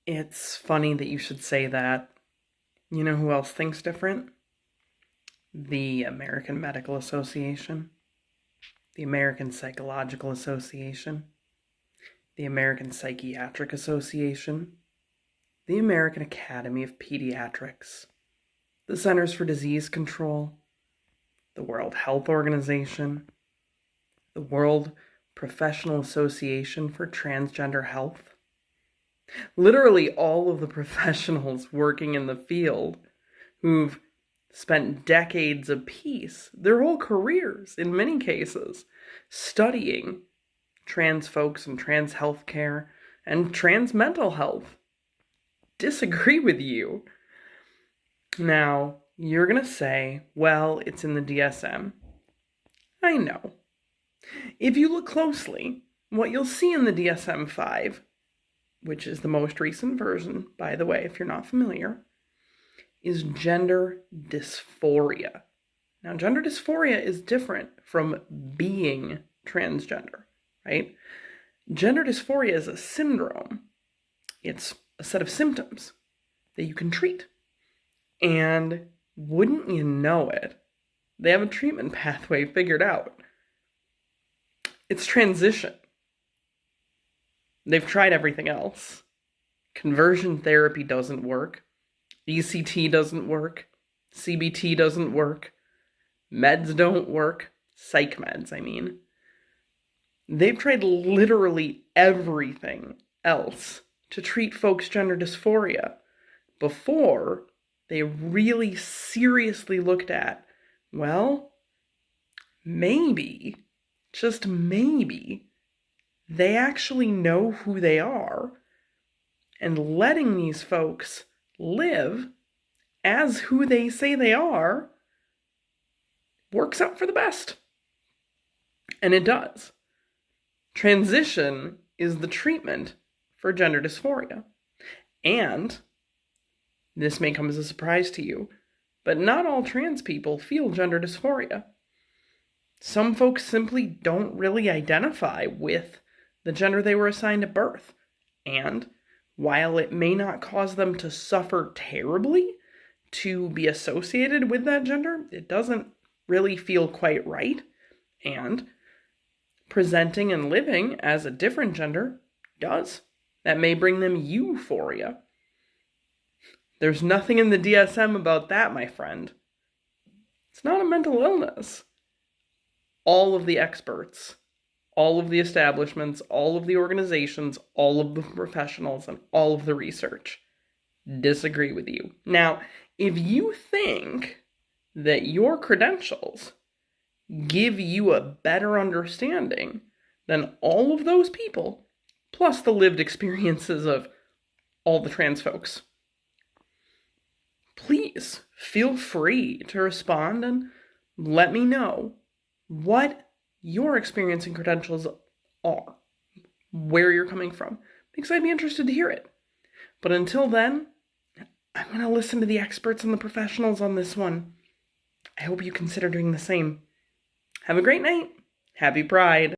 It's funny that you should say that. You know who else thinks different? The American Medical Association, the American Psychological Association, the American Psychiatric Association, the American Academy of Pediatrics, the Centers for Disease Control, the World Health Organization, the World Professional Association for Transgender Health. Literally all of the professionals working in the field who've spent decades apiece, their whole careers in many cases, studying trans folks and trans healthcare and trans mental health disagree with you. Now, you're going to say, well, it's in the DSM. I know. If you look closely, what you'll see in the DSM-5, which is the most recent version, by the way, if you're not familiar, is gender dysphoria. Now, gender dysphoria is different from being transgender, right? Gender dysphoria is a syndrome. It's a set of symptoms that you can treat. And wouldn't you know it, they have a treatment pathway figured out. It's transition. They've tried everything else. Conversion therapy doesn't work. ECT doesn't work. CBT doesn't work. Meds don't work. Psych meds, I mean. They've tried literally everything else to treat folks' gender dysphoria before they really seriously looked at, well, maybe, just maybe, they actually know who they are, and letting these folks live as who they say they are works out for the best. And it does. Transition is the treatment for gender dysphoria. And this may come as a surprise to you, but not all trans people feel gender dysphoria. Some folks simply don't really identify with the gender they were assigned at birth. And while it may not cause them to suffer terribly to be associated with that gender, it doesn't really feel quite right. And presenting and living as a different gender does. That may bring them euphoria. There's nothing in the DSM about that, my friend. It's not a mental illness. All of the experts, all of the establishments, all of the organizations, all of the professionals, and all of the research disagree with you. Now, if you think that your credentials give you a better understanding than all of those people, plus the lived experiences of all the trans folks, please feel free to respond and let me know what your experience and credentials are, where you're coming from, because I'd be interested to hear it. But until then, I'm going to listen to the experts and the professionals on this one. I hope you consider doing the same. Have a great night. Happy Pride.